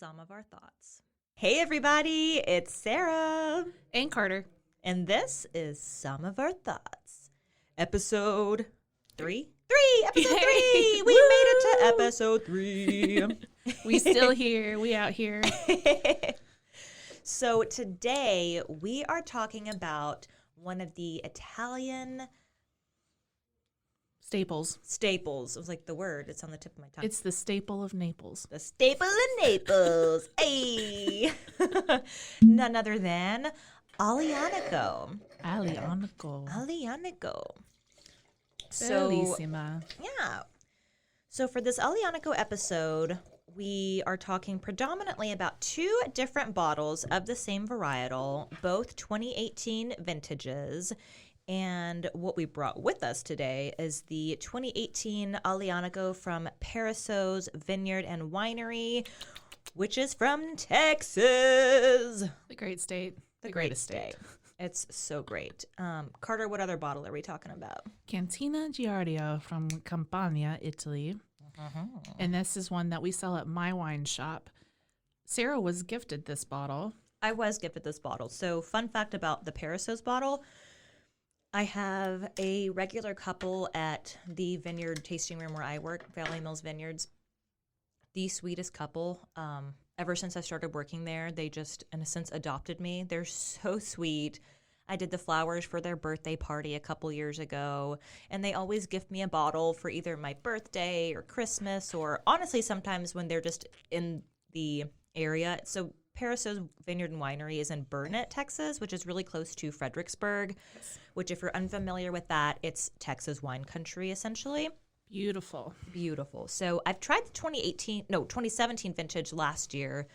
Some of Our Thoughts. Hey everybody, it's Sarah. And Carter. And this is Some of Our Thoughts. Episode 3? Episode 3! We made it to episode 3. We still here. We out here. So today we are talking about one of the Italian Staples. It was like the word. It's on the tip of my tongue. It's the staple of Naples. The staple of Naples. Hey! None other than Aglianico. Aglianico. Bellissima. Yeah. So for this Aglianico episode, we are talking predominantly about 2 different bottles of the same varietal, both 2018 vintages. And what we brought with us today is the 2018 Aglianico from Paraso's Vineyard and Winery, which is from Texas. The great state. The greatest state. It's so great. Carter, what other bottle are we talking about? Cantina Giardio from Campania, Italy. And this is one that we sell at my wine shop. Sarah was gifted this bottle. I was gifted this bottle. So fun fact about the Paraso's bottle, I have a regular couple at the vineyard tasting room where I work, Valley Mills Vineyards. The sweetest couple. Ever since I started working there, they just, in a sense, adopted me. They're so sweet. I did the flowers for their birthday party a couple years ago, and they always gift me a bottle for either my birthday or Christmas, or honestly, sometimes when they're just in the area. So Paraso's Vineyard and Winery is in Burnet, Texas, which is really close to Fredericksburg, which if you're unfamiliar with that, it's Texas wine country, essentially. Beautiful. So I've tried the 2017 vintage last year.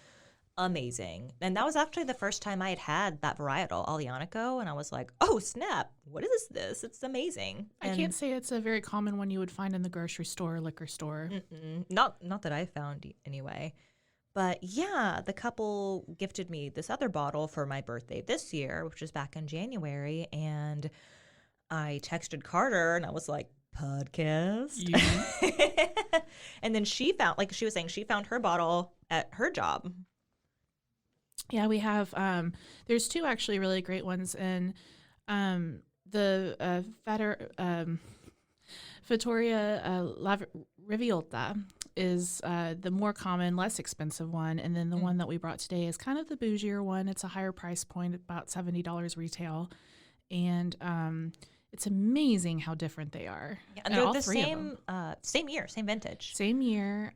Amazing. And that was actually the first time I had that varietal, Aglianico, and I was like, oh, snap. What is this? It's amazing. I can't say it's a very common one you would find in the grocery store or liquor store. Not that I found anyway. But yeah, the couple gifted me this other bottle for my birthday this year, which was back in January, and I texted Carter and I was like, podcast. Yeah. And then she found, like she was saying, she found her bottle at her job. Yeah, we have, there's 2 actually really great ones. And the Fattoria La Riviolta is the more common, less expensive one. And then the one that we brought today is kind of the bougier one. It's a higher price point, about $70 retail. And it's amazing how different they are. Yeah, and they're the same year, same vintage. Same year.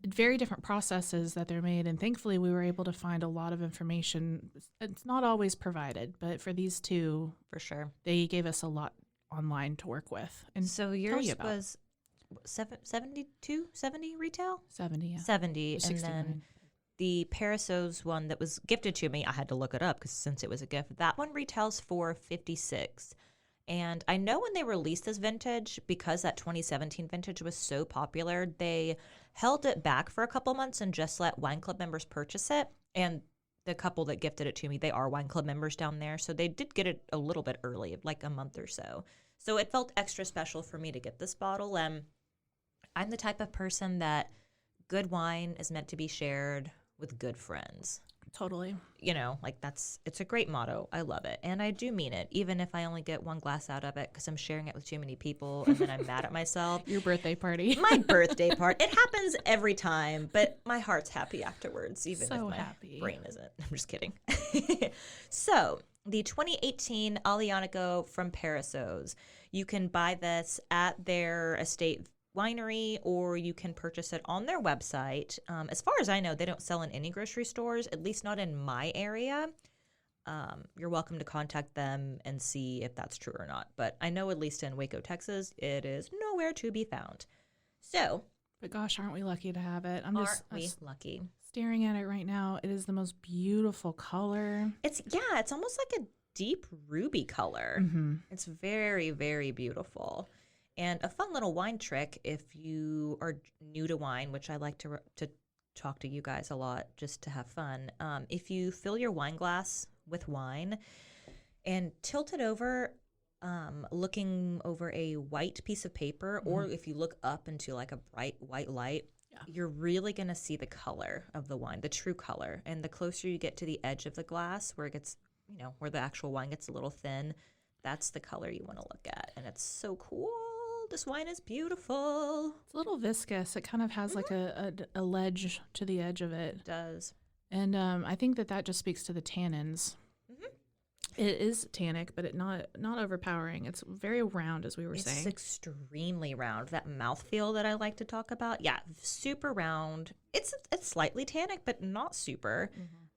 Very different processes that they're made. And thankfully, we were able to find a lot of information. It's not always provided, but for these 2, for sure, they gave us a lot online to work with. And so yours was 70 retail? 70, yeah. 70. And then the Paraso's one that was gifted to me, I had to look it up because since it was a gift, that one retails for $56. And I know when they released this vintage, because that 2017 vintage was so popular, they held it back for a couple months and just let wine club members purchase it. And the couple that gifted it to me, they are wine club members down there. So they did get it a little bit early, like a month or so. So it felt extra special for me to get this bottle. I'm the type of person that good wine is meant to be shared with good friends. Totally. You know, like it's a great motto. I love it. And I do mean it, even if I only get one glass out of it because I'm sharing it with too many people and then I'm mad at myself. Your birthday party. My birthday party. It happens every time, but my heart's happy afterwards, even so if my happy. Brain isn't. I'm just kidding. So the 2018 Aglianico from Paraso's, you can buy this at their estate winery, or you can purchase it on their website. As far as I know, they don't sell in any grocery stores, at least not in my area. You're welcome to contact them and see if that's true or not. But I know at least in Waco, Texas, it is nowhere to be found. So, but gosh, aren't we lucky to have it? Aren't we lucky? Staring at it right now. It is the most beautiful color. It's almost like a deep ruby color. Mm-hmm. It's very, very beautiful. And a fun little wine trick, if you are new to wine, which I like to talk to you guys a lot just to have fun, if you fill your wine glass with wine and tilt it over, looking over a white piece of paper, or if you look up into like a bright white light, you're really going to see the color of the wine, the true color. And the closer you get to the edge of the glass where it gets, where the actual wine gets a little thin, that's the color you want to look at. And it's so cool. This wine is beautiful. It's a little viscous. It kind of has like a ledge to the edge of it. It does. And I think that just speaks to the tannins. It is tannic, but not overpowering. It's very round, as we were saying. It's extremely round. That mouthfeel that I like to talk about. Yeah, super round. It's slightly tannic, but not super.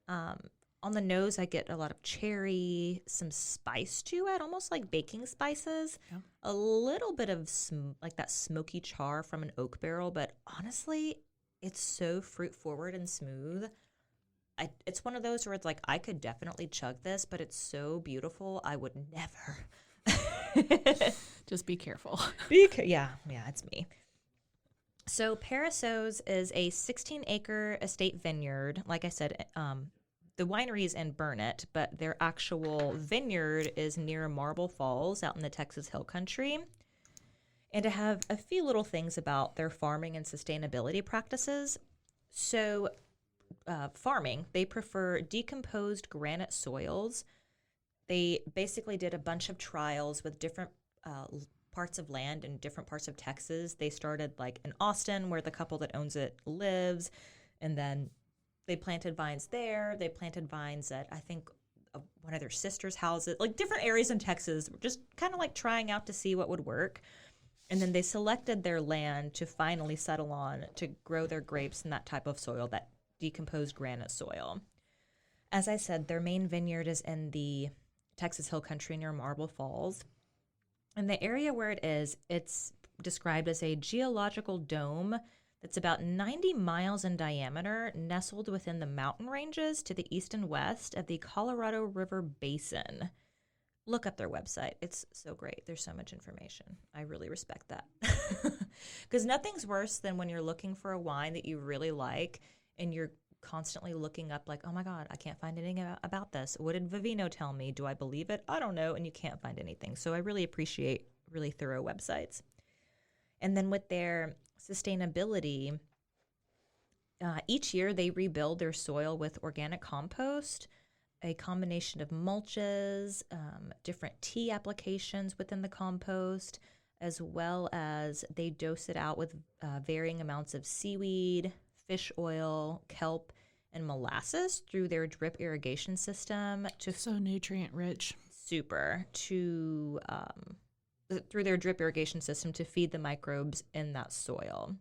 On the nose, I get a lot of cherry, some spice to it, almost like baking spices. Yeah. A little bit of like that smoky char from an oak barrel, but honestly, it's so fruit forward and smooth. It's one of those where it's like, I could definitely chug this, but it's so beautiful, I would never. Just be careful. Yeah, it's me. So Parassos is a 16-acre estate vineyard. Like I said, the winery is in Burnett, but their actual vineyard is near Marble Falls out in the Texas Hill Country. And to have a few little things about their farming and sustainability practices. So farming, they prefer decomposed granite soils. They basically did a bunch of trials with different parts of land in different parts of Texas. They started like in Austin, where the couple that owns it lives, and then they planted vines there. They planted vines at, I think, one of their sister's houses, like different areas in Texas, just kind of like trying out to see what would work. And then they selected their land to finally settle on to grow their grapes in that type of soil, that decomposed granite soil. As I said, their main vineyard is in the Texas Hill Country near Marble Falls. And the area where it is, it's described as a geological dome that's about 90 miles in diameter, nestled within the mountain ranges to the east and west of the Colorado River Basin. Look up their website. It's so great. There's so much information. I really respect that. Because nothing's worse than when you're looking for a wine that you really like and you're constantly looking up like, oh my God, I can't find anything about this. What did Vivino tell me? Do I believe it? I don't know. And you can't find anything. So I really appreciate really thorough websites. And then with their sustainability, each year they rebuild their soil with organic compost, a combination of mulches, different tea applications within the compost, as well as they dose it out with varying amounts of seaweed, fish oil, kelp, and molasses through their drip irrigation system. So nutrient rich. Super. Through their drip irrigation system to feed the microbes in that soil.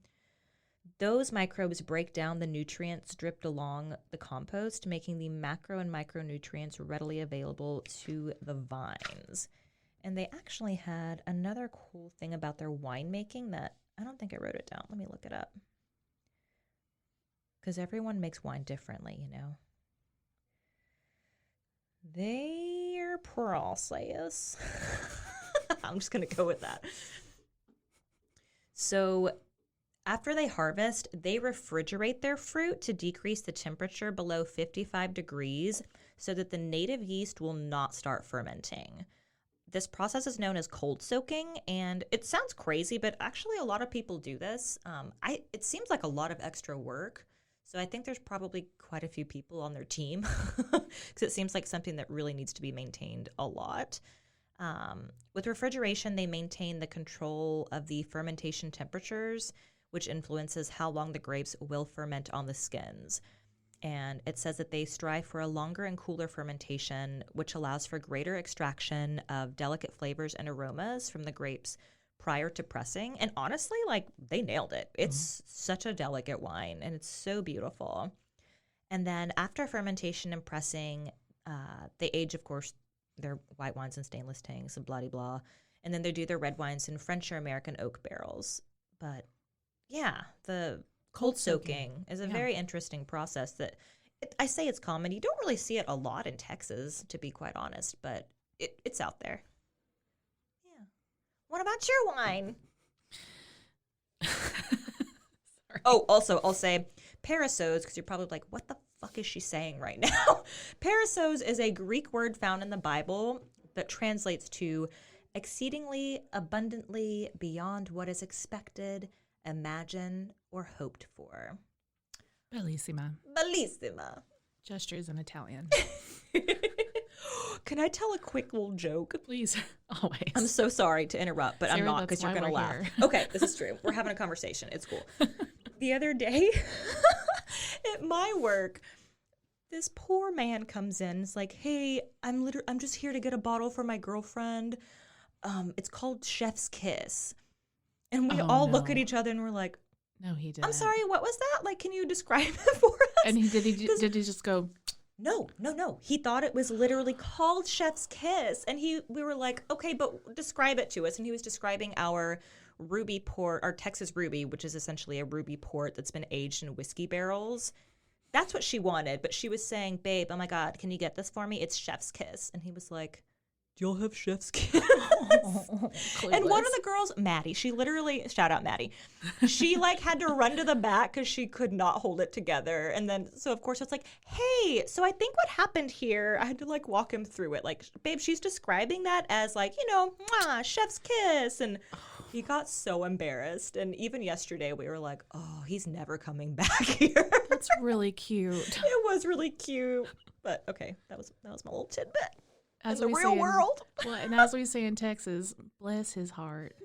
Those microbes break down the nutrients dripped along the compost, making the macro and micronutrients readily available to the vines. And they actually had another cool thing about their winemaking that I don't think I wrote it down. Let me look it up. Because everyone makes wine differently, you know. Their process. I'm just going to go with that. So after they harvest, they refrigerate their fruit to decrease the temperature below 55 degrees so that the native yeast will not start fermenting. This process is known as cold soaking, and it sounds crazy, but actually a lot of people do this. It seems like a lot of extra work. So I think there's probably quite a few people on their team because it seems like something that really needs to be maintained a lot. With refrigeration, they maintain the control of the fermentation temperatures, which influences how long the grapes will ferment on the skins. And it says that they strive for a longer and cooler fermentation, which allows for greater extraction of delicate flavors and aromas from the grapes prior to pressing. And honestly, like, they nailed it. It's such a delicate wine, and it's so beautiful. And then after fermentation and pressing, they age, of course, their white wines in stainless tanks and blah-de-blah. And then they do their red wines in French or American oak barrels. But, yeah, the cold soaking is a very interesting process that I say it's common. You don't really see it a lot in Texas, to be quite honest, but it's out there. What about your wine? Oh, also, I'll say Parassos, because you're probably like, what the fuck is she saying right now? Parassos is a Greek word found in the Bible that translates to exceedingly abundantly beyond what is expected, imagined, or hoped for? Bellissima. Bellissima. Gestures in Italian. Can I tell a quick little joke? Please. Always. I'm so sorry to interrupt, but Sarah, I'm not that's because you're why going to we're laugh. here. Okay, this is true. We're having a conversation. It's cool. The other day at my work, this poor man comes in. It's like, hey, I'm just here to get a bottle for my girlfriend. It's called Chef's Kiss. And we all look at each other and we're like, no, he didn't. I'm sorry, what was that? Like, can you describe it for us? And did he just go? No. He thought it was literally called Chef's Kiss. And we were like, okay, but describe it to us. And he was describing our ruby port, our Texas ruby, which is essentially a ruby port that's been aged in whiskey barrels. That's what she wanted. But she was saying, babe, oh my God, can you get this for me? It's Chef's Kiss. And he was like, do y'all have Chef's Kiss? And one of the girls, Maddie, she literally, shout out Maddie, she like had to run to the back because she could not hold it together. And then, so of course it's like, hey, so I think what happened here, I had to like walk him through it. Like, babe, she's describing that as like, mwah, Chef's Kiss. And he got so embarrassed. And even yesterday we were like, oh, he's never coming back here. That's really cute. It was really cute. But okay, that was my little tidbit. As in the real world. Well, and as we say in Texas, bless his heart.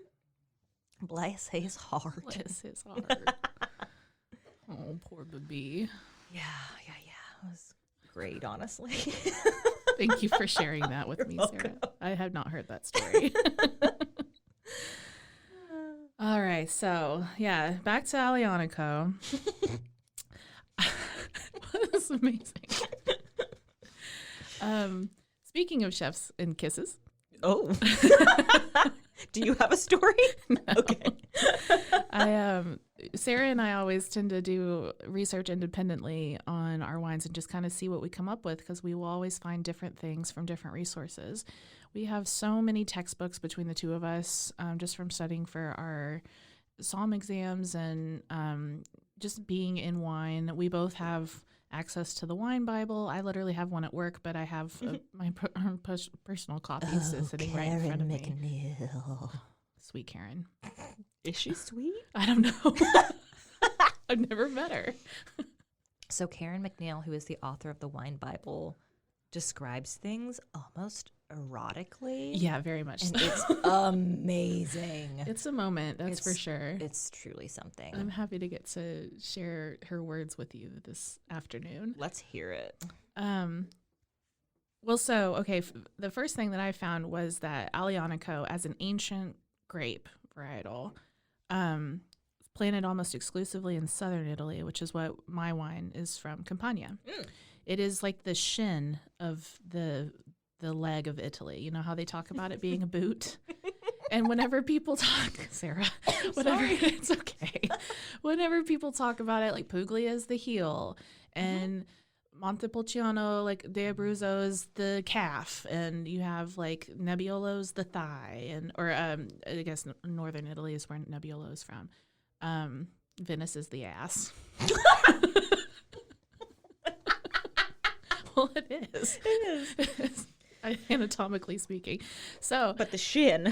Bless his heart. Bless his heart. Oh, poor baby. Yeah. It was great, honestly. Thank you for sharing that with me, Sarah. I have not heard that story. All right, so yeah, back to Aglianico. That's amazing. Speaking of chefs and kisses. Oh. Do you have a story? No. Okay. Sarah and I always tend to do research independently on our wines and just kind of see what we come up with because we will always find different things from different resources. We have so many textbooks between the two of us just from studying for our SOM exams and just being in wine. We both have access to the wine Bible. I literally have one at work, but I have my personal copies sitting right in front of me. McNeil. Sweet Karen. Is she sweet? I don't know. I've never met her. So Karen McNeil, who is the author of the Wine Bible, describes things almost erotically. Yeah, very much and so. It's amazing. It's a moment, that's for sure. It's truly something. I'm happy to get to share her words with you this afternoon. Let's hear it. Well, so, okay, the first thing that I found was that Aglianico, as an ancient grape varietal, planted almost exclusively in southern Italy, which is what my wine is from, Campania. It is like the shin of the leg of Italy. You know how they talk about it being a boot? And whenever people talk, Sarah, it's okay. Whenever people talk about it, like Puglia is the heel, and Montepulciano, like De Abruzzo is the calf, and you have like Nebbiolo's the thigh, or I guess northern Italy is where Nebbiolo is from. Venice is the ass. Well, it is. It is. Anatomically speaking. So, but the shin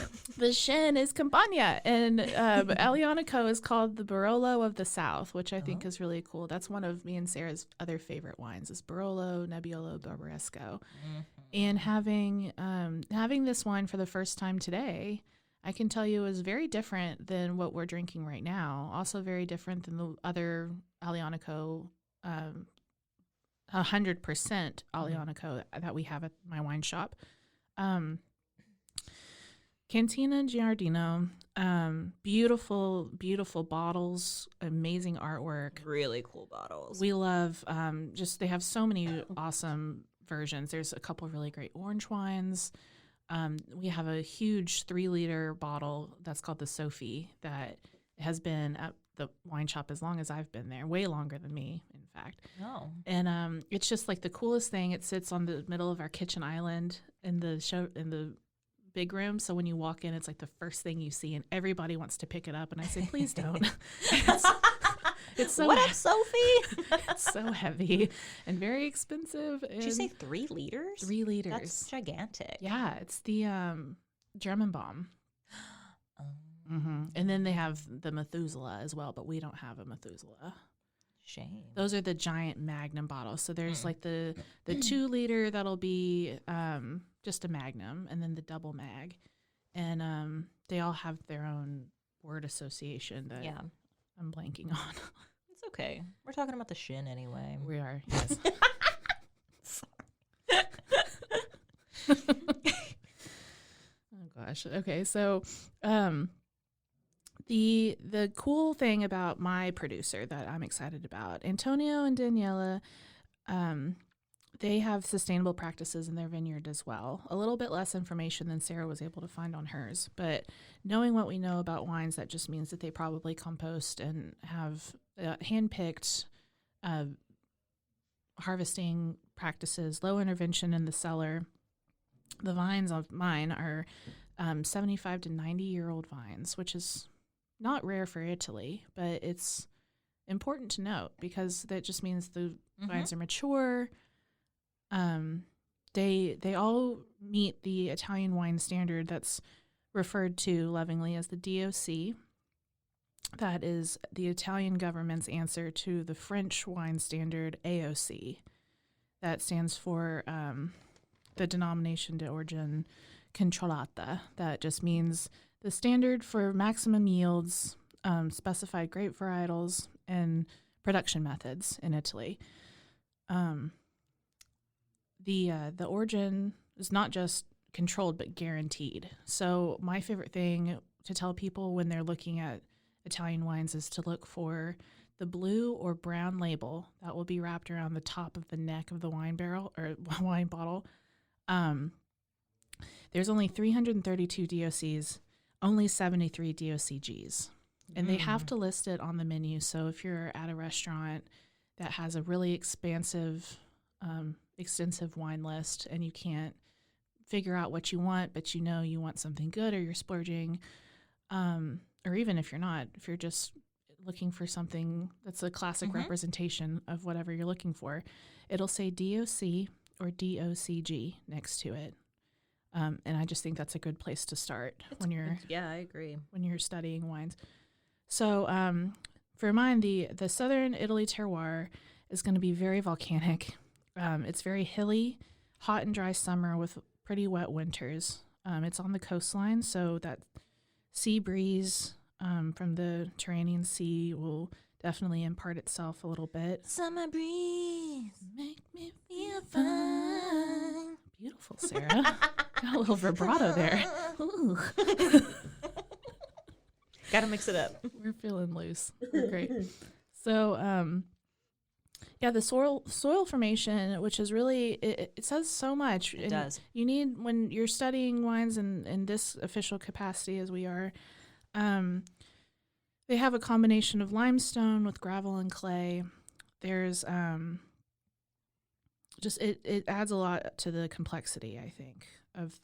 is Campania, and Aglianico is called the Barolo of the South, which I think is really cool. That's one of me and Sarah's other favorite wines is Barolo, Nebbiolo, Barbaresco. And having this wine for the first time today, I can tell you is very different than what we're drinking right now. Also very different than the other Aglianico 100% Aglianico that we have at my wine shop. Cantina Giardino, beautiful, beautiful bottles, amazing artwork. Really cool bottles. We love, they have so many awesome versions. There's a couple of really great orange wines. We have a huge 3-liter bottle that's called the Sophie that has been at the wine shop as long as I've been there, way longer than me, in fact. Oh. And it's just like the coolest thing. It sits on the middle of our kitchen island in the big room. So when you walk in, it's like the first thing you see, and everybody wants to pick it up. And I say, please don't. It's so what up, Sophie? It's so heavy and very expensive. Did you say 3 liters? 3 liters. That's gigantic. Yeah, it's the German bomb. And then they have the Methuselah as well, but we don't have a Methuselah. Shame. Those are the giant Magnum bottles. So there's like the 2 liter that'll be just a Magnum, and then the double mag, and they all have their own word association that I'm blanking on. It's okay. We're talking about the Shin anyway. We are, yes. Oh gosh. Okay, so the cool thing about my producer that I'm excited about, Antonio and Daniela, they have sustainable practices in their vineyard as well. A little bit less information than Sarah was able to find on hers, but knowing what we know about wines, that just means that they probably compost and have hand-picked harvesting practices, low intervention in the cellar. The vines of mine are 75 to 90-year-old vines, which is not rare for Italy, but it's important to note because that just means the vines are mature. They all meet the Italian wine standard that's referred to lovingly as the DOC. That is the Italian government's answer to the French wine standard AOC. That stands for the Denomination d'Origine Controllata. That just means the standard for maximum yields, specified grape varietals, and production methods in Italy. The origin is not just controlled but guaranteed. So my favorite thing to tell people when they're looking at Italian wines is to look for the blue or brown label that will be wrapped around the top of the neck of the wine barrel or wine bottle. There's only 332 DOCs, only 73 DOCGs, and they have to list it on the menu. So if you're at a restaurant that has a really expansive, extensive wine list and you can't figure out what you want, but you know you want something good or you're splurging, or even if you're not, if you're just looking for something that's a classic representation of whatever you're looking for, it'll say DOC or DOCG next to it. And I just think that's a good place to start when you're I agree. when you're studying wines. So for mine, the southern Italy terroir is going to be very volcanic. It's very hilly, hot and dry summer with pretty wet winters. It's on the coastline, so that sea breeze from the Tyrrhenian Sea will definitely impart itself a little bit. Summer breeze, Make me feel fine. Beautiful, Sarah. Got a little vibrato there. Ooh. Gotta mix it up. We're feeling loose. We're great. So, the soil formation, which is really, it says so much. It does. You need, when you're studying wines in this official capacity as we are, they have a combination of limestone with gravel and clay. There's it adds a lot to the complexity, I think, of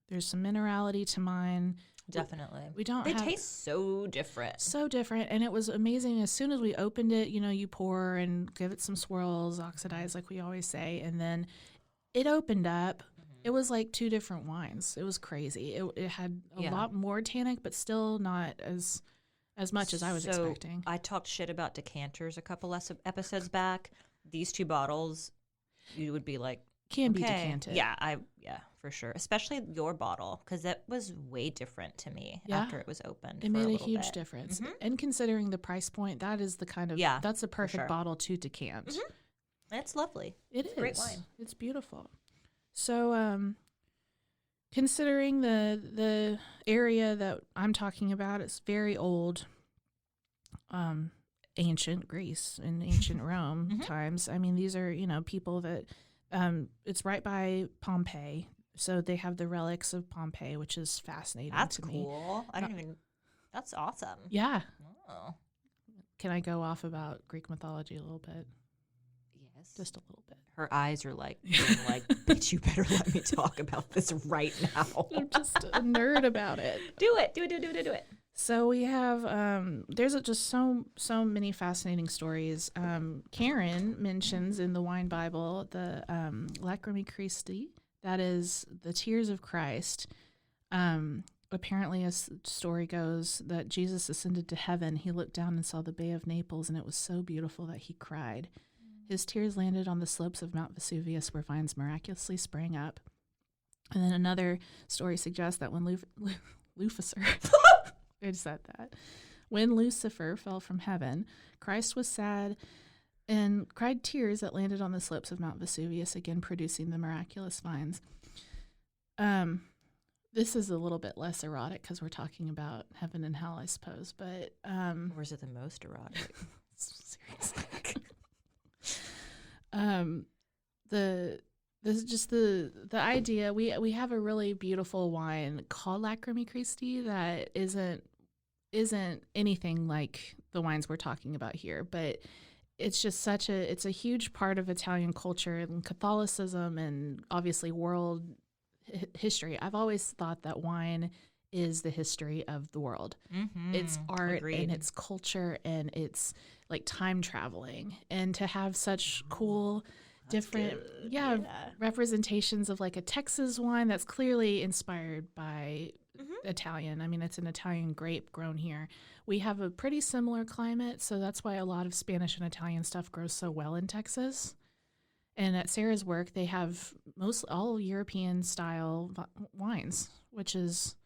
there's some minerality to mine. Definitely. They taste so different. So different. And it was amazing. As soon as we opened it, you pour and give it some swirls, oxidize like we always say. And then it opened up. It was like 2 different wines. It was crazy. It had a lot more tannic, but still not as much as I was expecting. I talked shit about decanters a couple episodes back. These 2 bottles, you would be like, Can be decanted. Yeah, for sure. Especially your bottle, because that was way different to me after it was opened. It made a huge difference. And considering the price point, that is the kind of, that's a perfect bottle to decant. It's lovely. It's a great wine. It's beautiful. So, considering the area that I'm talking about, it's very old, ancient Greece and ancient Rome times. I mean, these are, people that, it's right by Pompeii. So they have the relics of Pompeii, which is fascinating to me. That's cool. That's awesome. Yeah. Oh. Can I go off about Greek mythology a little bit? Yes. Just a little bit. Her eyes are like, bitch, you better let me talk about this right now. I'm just a nerd about it. Do it. So we have, there's just so many fascinating stories. Karen mentions in the Wine Bible the Lacrimae Christi, that is the tears of Christ. apparently, as the story goes, that Jesus ascended to heaven. He looked down and saw the Bay of Naples, and it was so beautiful that he cried. His tears landed on the slopes of Mount Vesuvius, where vines miraculously sprang up. And then another story suggests that when Lucifer, I just said that, when Lucifer fell from heaven, Christ was sad and cried tears that landed on the slopes of Mount Vesuvius, again producing the miraculous vines. This is a little bit less erotic because we're talking about heaven and hell, I suppose. But or is it the most erotic? Seriously. The idea, we have a really beautiful wine called Lacrimi Christi that isn't anything like the wines we're talking about here, but it's just it's a huge part of Italian culture and Catholicism and obviously world history. I've always thought that wine is the history of the world. Mm-hmm. It's art. Agreed. And it's culture and it's like time traveling, and to have such cool different representations of like a Texas wine that's clearly inspired by Italian. I mean, it's an Italian grape grown here. We have a pretty similar climate, so that's why a lot of Spanish and Italian stuff grows so well in Texas. And at Sarah's work, they have all European style wines, which is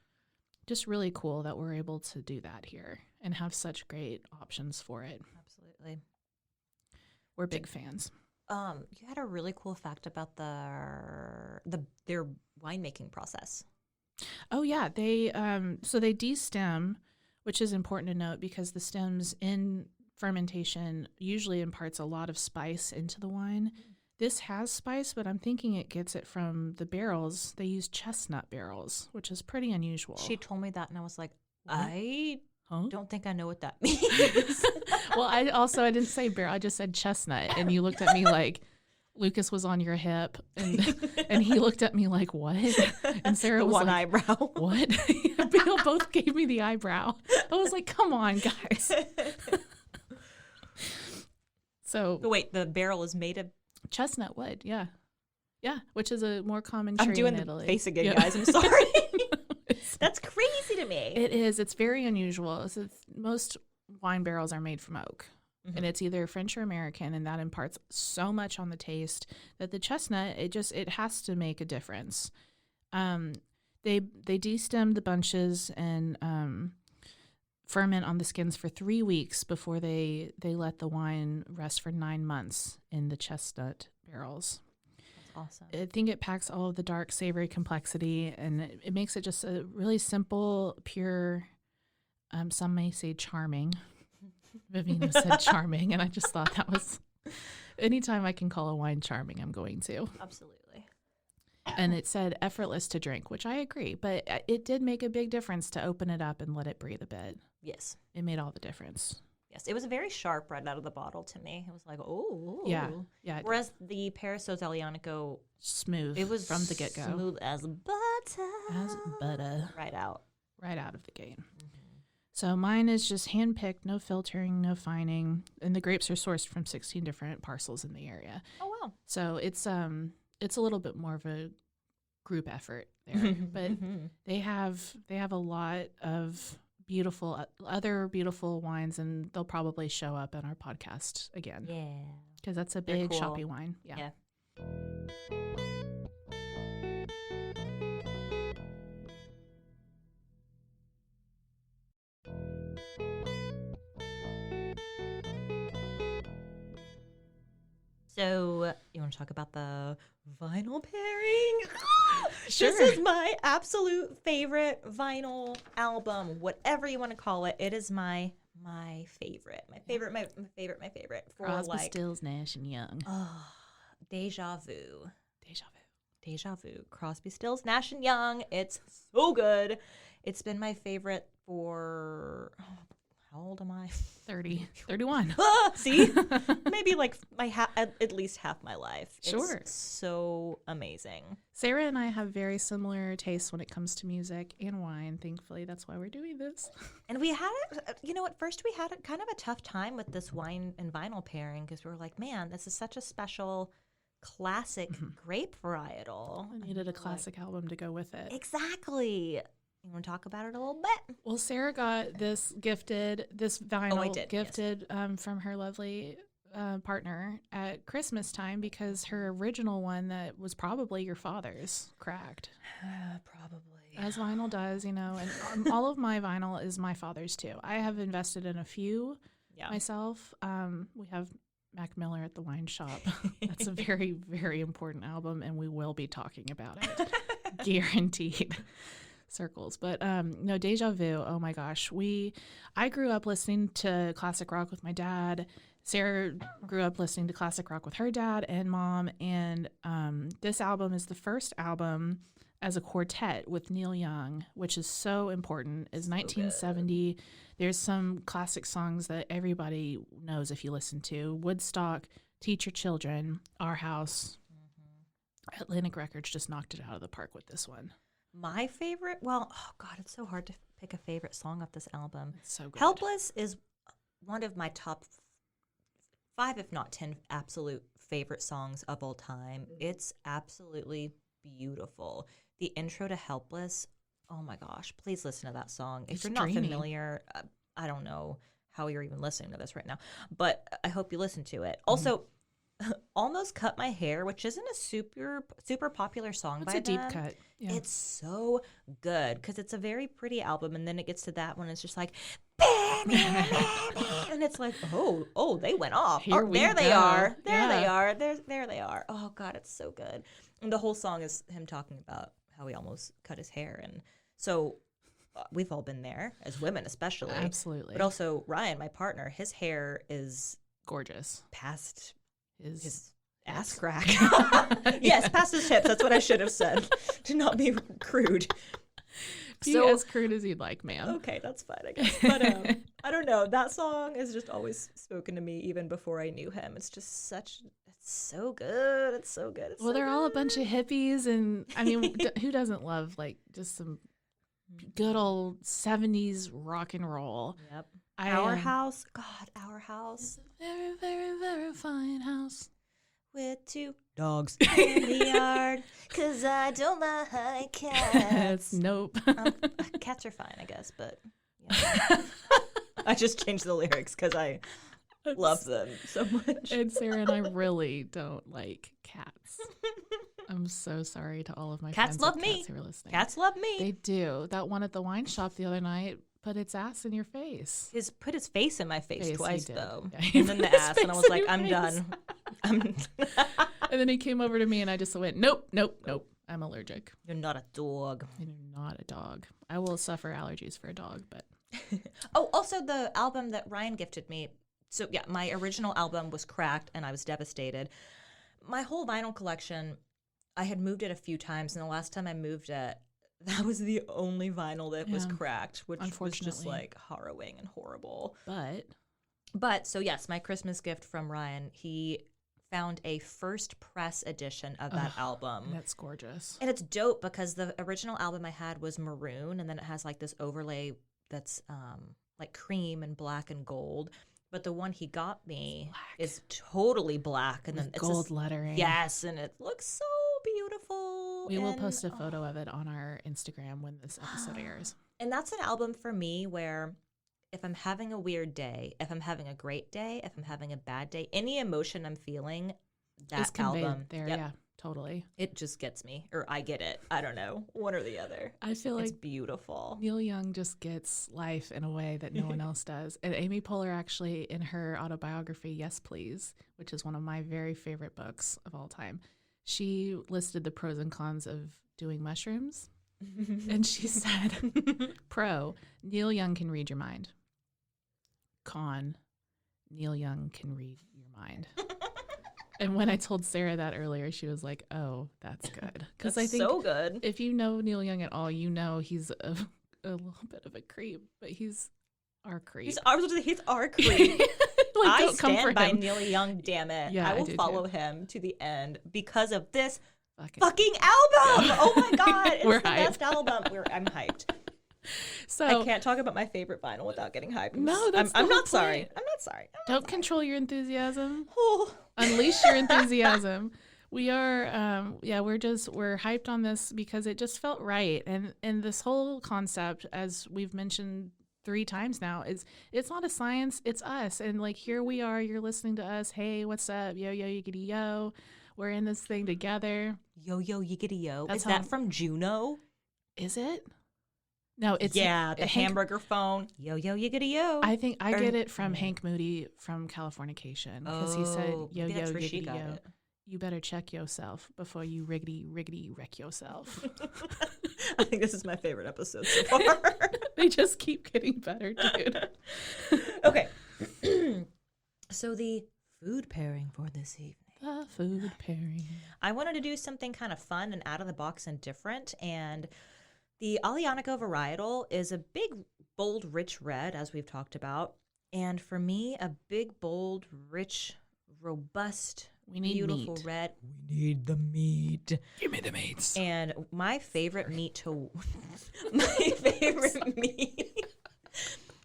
just really cool that we're able to do that here and have such great options for it. Absolutely. We're big fans. You had a really cool fact about their winemaking process. Oh yeah, they de-stem, which is important to note because the stems in fermentation usually imparts a lot of spice into the wine. This has spice, but I'm thinking it gets it from the barrels. They use chestnut barrels, which is pretty unusual. She told me that, and I was like, I don't think I know what that means. Well, I didn't say barrel. I just said chestnut, and you looked at me like Lucas was on your hip, and he looked at me like, what? And Sarah was one like, eyebrow. What? Bill both gave me the eyebrow. I was like, come on, guys. So wait, the barrel is made of chestnut wood, yeah, which is a more common tree in Italy. I'm doing the face again, guys. I'm sorry. That's crazy to me. It is. It's very unusual. So most wine barrels are made from oak, and it's either French or American, and that imparts so much on the taste that the chestnut, it has to make a difference. They de-stem the bunches and ferment on the skins for 3 weeks before they let the wine rest for 9 months in the chestnut barrels. That's awesome. I think it packs all of the dark, savory complexity, and it makes it just a really simple, pure, some may say charming. Vivian said charming, and I just thought that was, anytime I can call a wine charming, I'm going to. Absolutely. And it said effortless to drink, which I agree, but it did make a big difference to open it up and let it breathe a bit. Yes. It made all the difference. Yes, it was very sharp right out of the bottle to me. It was like, oh. Yeah. Whereas the Perisso's Aglianico, smooth. It was from the get-go. Smooth as butter. Right out of the gate. So mine is just hand-picked, no filtering, no fining, and the grapes are sourced from 16 different parcels in the area. Oh, wow. So it's a little bit more of a group effort there, but they have a lot of other beautiful wines, and they'll probably show up on our podcast again. Yeah, because that's a big shoppy wine. Yeah. So, you want to talk about the vinyl pairing? Sure. This is my absolute favorite vinyl album, whatever you want to call it. It is my favorite. My favorite. For Crosby, Stills, Nash, and Young. Dèjá Vu. Crosby, Stills, Nash, and Young. It's so good. It's been my favorite for... how old am I? 31. See? Maybe like at least half my life. Sure. It's so amazing. Sarah and I have very similar tastes when it comes to music and wine. Thankfully, that's why we're doing this. And we had at first we had kind of a tough time with this wine and vinyl pairing because we were like, man, this is such a special classic grape varietal. I needed a classic album to go with it. Exactly. You want to talk about it a little bit? Well, Sarah got this vinyl gifted from her lovely partner at Christmas time because her original one that was probably your father's cracked. Probably. As vinyl does, and all of my vinyl is my father's too. I have invested in a few myself. We have Mac Miller at the Wine Shop. That's a very, very important album, and we will be talking about it. Guaranteed. Circles. But no, Dèjá Vu, oh my gosh. I grew up listening to classic rock with my dad. Sarah grew up listening to classic rock with her dad and mom. And this album is the first album as a quartet with Neil Young, which is so important. Is 1970. Good. There's some classic songs that everybody knows if you listen to. Woodstock, Teach Your Children, Our House. Mm-hmm. Atlantic Records just knocked it out of the park with this one. My favorite, oh God, it's so hard to pick a favorite song off this album. It's so good. Helpless is one of my top 5, if not 10, absolute favorite songs of all time. It's absolutely beautiful. The intro to Helpless, oh my gosh, please listen to that song. If you're not familiar, I don't know how you're even listening to this right now, but I hope you listen to it. Also, Almost Cut My Hair, which isn't a super popular song by them. It's a deep cut. Yeah. It's so good because it's a very pretty album, and then it gets to that one, it's just like, and it's like, oh, they went off. There they are. There they are. Oh God, it's so good. And the whole song is him talking about how he almost cut his hair, and so we've all been there as women, especially. Absolutely. But also Ryan, my partner, his hair is gorgeous. Past his ass crack. Yes, past his hips. That's what I should have said. To not be crude. Be as crude as you'd like, ma'am. Okay, that's fine, I guess. But I don't know. That song has just always spoken to me even before I knew him. It's just it's so good. It's so good. It's they're all a bunch of hippies, and I mean, who doesn't love like just some good old 70s rock and roll? Yep. Our house. God, our house. Very, very, very fine house. With 2 dogs in the yard, 'cause I don't like cats. Nope. Cats are fine, I guess, but yeah. I just changed the lyrics because I love them so much. And Sarah and I really don't like cats. I'm so sorry to all of my cats friends love with me. Cats who are listening. Cats love me. They do. That one at the wine shop the other night put its ass in your face. Put his face in my face twice, though. Yeah, and then the ass, and I was like, I'm done. And then he came over to me, and I just went, nope. I'm allergic. You're not a dog. You're not a dog. I will suffer allergies for a dog, but. Oh, also the album that Ryan gifted me. So, yeah, my original album was cracked, and I was devastated. My whole vinyl collection, I had moved it a few times, and the last time I moved it, that was the only vinyl that was cracked, which was just like harrowing and horrible. But so yes, my Christmas gift from Ryan, he found a first press edition of that album. That's gorgeous. And it's dope because the original album I had was maroon, and then it has like this overlay that's like cream and black and gold. But the one he got me is totally black, and then it's gold lettering. Yes, and it looks so beautiful. We will post a photo of it on our Instagram when this episode airs. And that's an album for me where if I'm having a weird day, if I'm having a great day, if I'm having a bad day, any emotion I'm feeling, that album there, yeah, totally. It just gets me, or I get it. I don't know, one or the other. I feel it's like beautiful. Neil Young just gets life in a way that no one else does. And Amy Poehler actually, in her autobiography, Yes Please, which is one of my very favorite books of all time, she listed the pros and cons of doing mushrooms. And she said, pro, Neil Young can read your mind. Con, Neil Young can read your mind. And when I told Sarah that earlier, she was like, oh, that's good. Because I think so good. If you know Neil Young at all, you know he's a little bit of a creep, but he's our creep. He's our creep. I stand by Neil Young, damn it. Yeah, I will follow him to the end because of this fucking album. Oh my God. It's the best album. I'm hyped. So I can't talk about my favorite vinyl without getting hyped. No, I'm not sorry. I'm not sorry. Don't control your enthusiasm. Unleash your enthusiasm. We are, we're hyped on this because it just felt right. And this whole concept, as we've mentioned 3 times now, is it's not a science, it's us. And like, here we are, you're listening to us. Hey, what's up? Yo, yo, yiggity yo. We're in this thing together. Yo, yo, yiggity yo. That's Is that from Juno? Is it? No, it's the hamburger phone. Yo, yo, yiggity yo. I think I get it from Hank Moody from Californication because he said, yo, yo, yiggity yo. It. You better check yourself before you riggedy wreck yourself. I think this is my favorite episode so far. They just keep getting better, dude. Okay. So the food pairing for this evening. The food pairing. I wanted to do something kind of fun and out of the box and different. And the Aglianico varietal is a big, bold, rich red, as we've talked about. And for me, a big, bold, rich, robust, beautiful meat. Red. We need the meat. Give me the meats. And my favorite meat to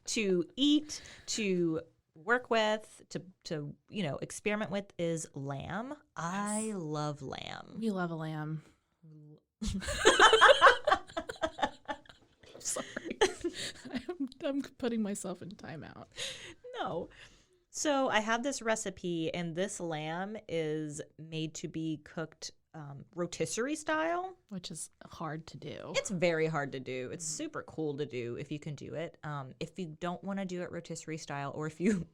to eat, to work with, to experiment with is lamb. I love lamb. We love a lamb. Sorry. I'm putting myself in timeout. No. So I have this recipe, and this lamb is made to be cooked rotisserie style. Which is hard to do. It's very hard to do. It's super cool to do if you can do it. If you don't want to do it rotisserie style, or if you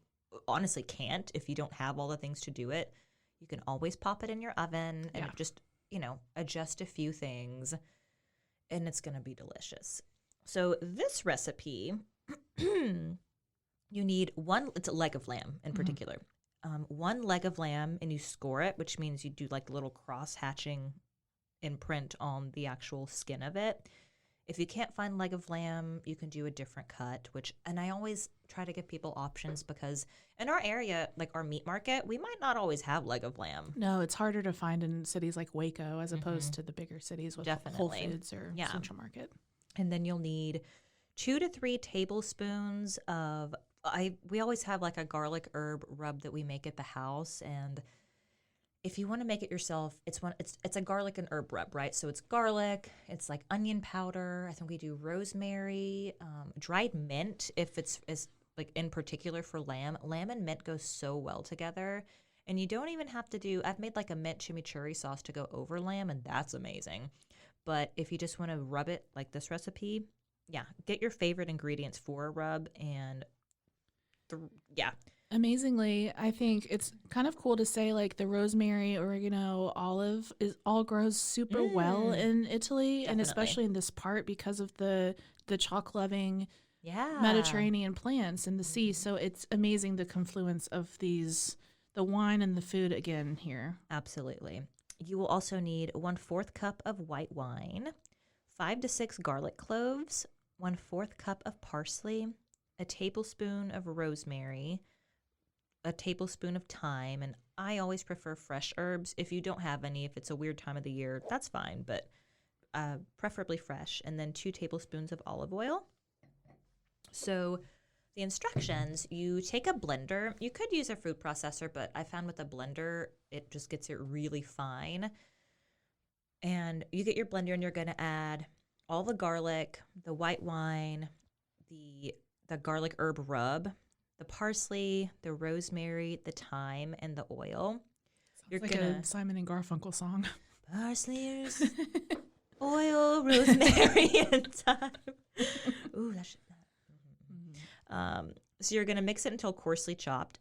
honestly can't, if you don't have all the things to do it, you can always pop it in your oven and just, adjust a few things, and it's going to be delicious. So this recipe... You need it's a leg of lamb in particular. One leg of lamb, and you score it, which means you do like a little cross-hatching imprint on the actual skin of it. If you can't find leg of lamb, you can do a different cut, and I always try to give people options because in our area, like our meat market, we might not always have leg of lamb. No, it's harder to find in cities like Waco as opposed to the bigger cities with Whole Foods or Central Market. And then you'll need 2 to 3 tablespoons of... we always have like a garlic herb rub that we make at the house, and if you want to make it yourself, it's a garlic and herb rub, right? So it's garlic, it's like onion powder. I think we do rosemary, dried mint. If it's like in particular for lamb and mint goes so well together, and you don't even have to do. I've made like a mint chimichurri sauce to go over lamb, and that's amazing. But if you just want to rub it like this recipe, get your favorite ingredients for a rub and. Amazingly, I think it's kind of cool to say like the rosemary, oregano, olive all grows super well in Italy. Definitely. And especially in this part because of the chalk loving Mediterranean plants in the sea. So it's amazing the confluence of the wine and the food again here. Absolutely. You will also need 1/4 cup of white wine, 5 to 6 garlic cloves, 1/4 cup of parsley, a tablespoon of rosemary, a tablespoon of thyme, and I always prefer fresh herbs. If you don't have any, if it's a weird time of the year, that's fine, but preferably fresh. And then 2 tablespoons of olive oil. So the instructions, you take a blender. You could use a food processor, but I found with a blender, it just gets it really fine. And you get your blender, and you're going to add all the garlic, the white wine, the garlic herb rub, the parsley, the rosemary, the thyme, and the oil. You're like a Simon and Garfunkel song. Parsley, oil, rosemary, and thyme. Ooh, that should. So you're going to mix it until coarsely chopped,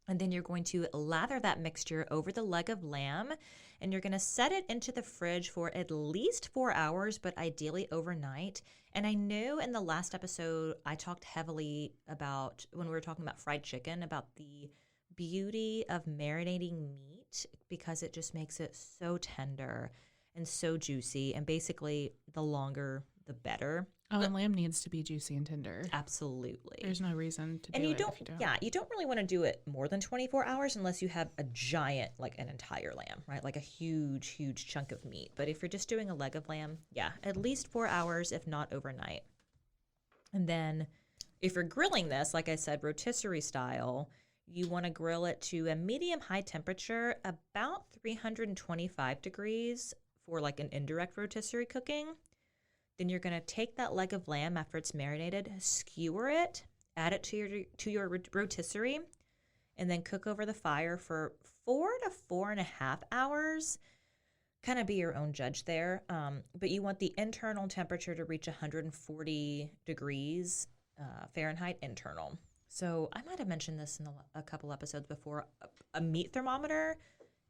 and then you're going to lather that mixture over the leg of lamb, and you're going to set it into the fridge for at least 4 hours, but ideally overnight. And I know in the last episode I talked heavily about, when we were talking about fried chicken, about the beauty of marinating meat because it just makes it so tender and so juicy, and basically the longer the better. Oh, and lamb needs to be juicy and tender. Absolutely. There's no reason to do it if you don't. Yeah, you don't really want to do it more than 24 hours unless you have a giant, like an entire lamb, right? Like a huge, huge chunk of meat. But if you're just doing a leg of lamb, at least 4 hours, if not overnight. And then if you're grilling this, like I said, rotisserie style, You want to grill it to a medium-high temperature, about 325 degrees for like an indirect rotisserie cooking. Then you're going to take that leg of lamb after it's marinated, skewer it, add it to your rotisserie, and then cook over the fire for 4 to 4.5 hours. Kind of be your own judge there. But you want the internal temperature to reach 140 degrees Fahrenheit internal. So I might have mentioned this in a couple episodes before. A meat thermometer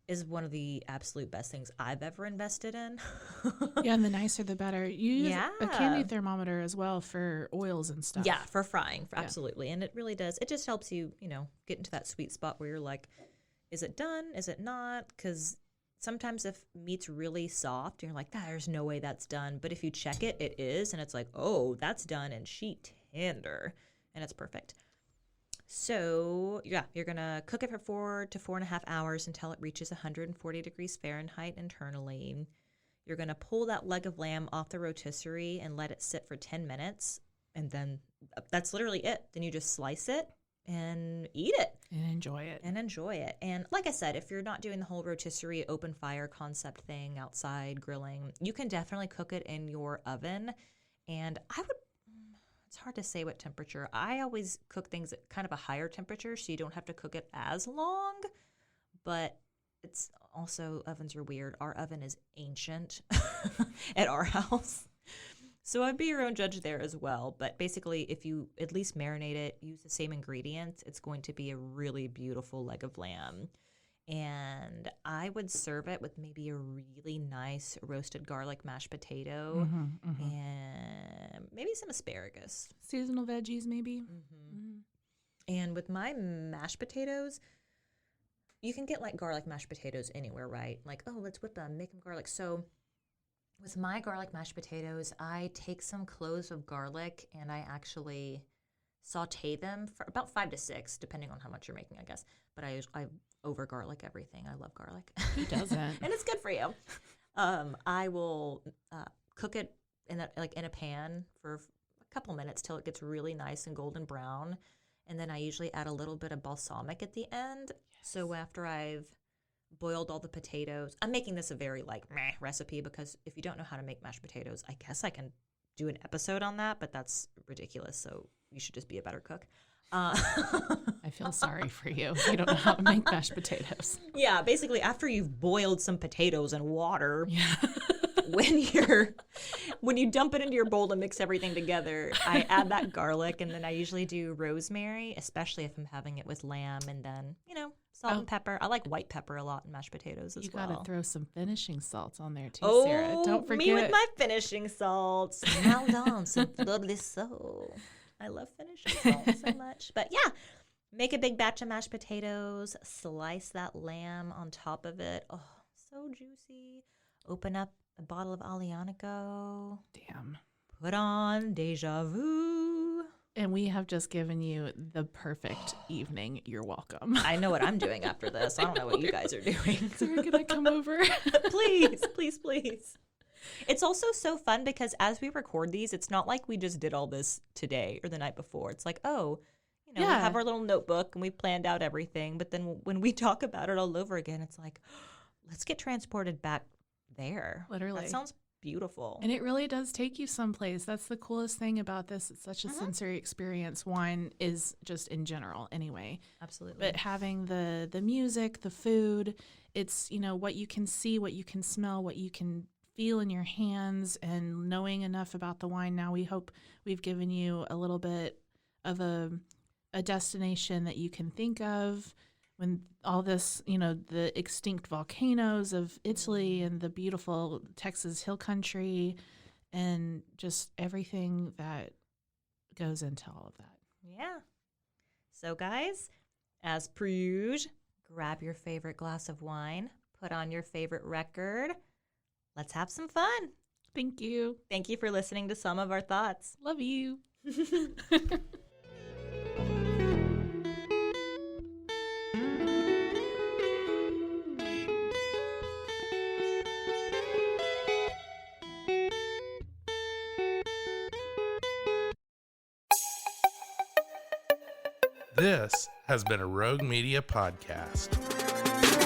is one of the absolute best things I've ever invested in. Yeah, and the nicer the better. You use a candy thermometer as well for oils and stuff. Yeah, for frying, absolutely. And it really does. It just helps you, get into that sweet spot where you're like, is it done? Is it not? Because sometimes if meat's really soft, you're like, there's no way that's done. But if you check it, it is. And it's like, oh, that's done and sheet tender. And it's perfect. So, you're going to cook it for 4 to 4.5 hours until it reaches 140 degrees Fahrenheit internally. You're going to pull that leg of lamb off the rotisserie and let it sit for 10 minutes. And then that's literally it. Then you just slice it and eat it. And enjoy it. And like I said, if you're not doing the whole rotisserie open fire concept thing outside grilling, you can definitely cook it in your oven. And it's hard to say what temperature. I always cook things at kind of a higher temperature so you don't have to cook it as long. But it's also, ovens are weird. Our oven is ancient at our house. So I'd be your own judge there as well. But basically, if you at least marinate it, use the same ingredients, it's going to be a really beautiful leg of lamb. And I would serve it with maybe a really nice roasted garlic mashed potato and maybe some asparagus. Seasonal veggies, maybe. And with my mashed potatoes, you can get like garlic mashed potatoes anywhere, right? Like, oh, let's whip them, make them garlic. So with my garlic mashed potatoes, I take some cloves of garlic and I actually saute them for about 5 to 6, depending on how much you're making, I guess. But I over garlic everything. I love garlic. Who doesn't? And it's good for you. I will cook it in a pan for a couple minutes till it gets really nice and golden brown. And then I usually add a little bit of balsamic at the end. Yes. So after I've boiled all the potatoes, I'm making this a very meh recipe because if you don't know how to make mashed potatoes, I guess I can do an episode on that, but that's ridiculous. So you should just be a better cook. I feel sorry for you. You don't know how to make mashed potatoes. Yeah, basically after you've boiled some potatoes in water, when you dump it into your bowl to mix everything together, I add that garlic, and then I usually do rosemary, especially if I'm having it with lamb, and then, salt and pepper. I like white pepper a lot in mashed potatoes as well. You got to throw some finishing salts on there too, Sarah. Don't forget. Me with my finishing salts. Hold on, so lovely soul. I love finishing salt so much. But yeah, make a big batch of mashed potatoes, slice that lamb on top of it. Oh, so juicy. Open up a bottle of Aglianico. Damn. Put on Dèjá Vu. And we have just given you the perfect evening. You're welcome. I know what I'm doing after this. I don't know what you guys are doing. Sarah, can I come over? Please, please, please. It's also so fun because as we record these, it's not like we just did all this today or the night before. It's like, we have our little notebook and we planned out everything. But then when we talk about it all over again, it's like, let's get transported back there. Literally. That sounds beautiful. And it really does take you someplace. That's the coolest thing about this. It's such a sensory experience. Wine is just in general anyway. Absolutely. But having the music, the food, it's, what you can see, what you can smell, what you can feel in your hands, and knowing enough about the wine now, we hope we've given you a little bit of a destination that you can think of when all this, the extinct volcanoes of Italy and the beautiful Texas hill country and just everything that goes into all of that. Yeah. So guys, as per usual, grab your favorite glass of wine, put on your favorite record. Let's have some fun. Thank you. Thank you for listening to some of our thoughts. Love you. This has been a Rogue Media podcast.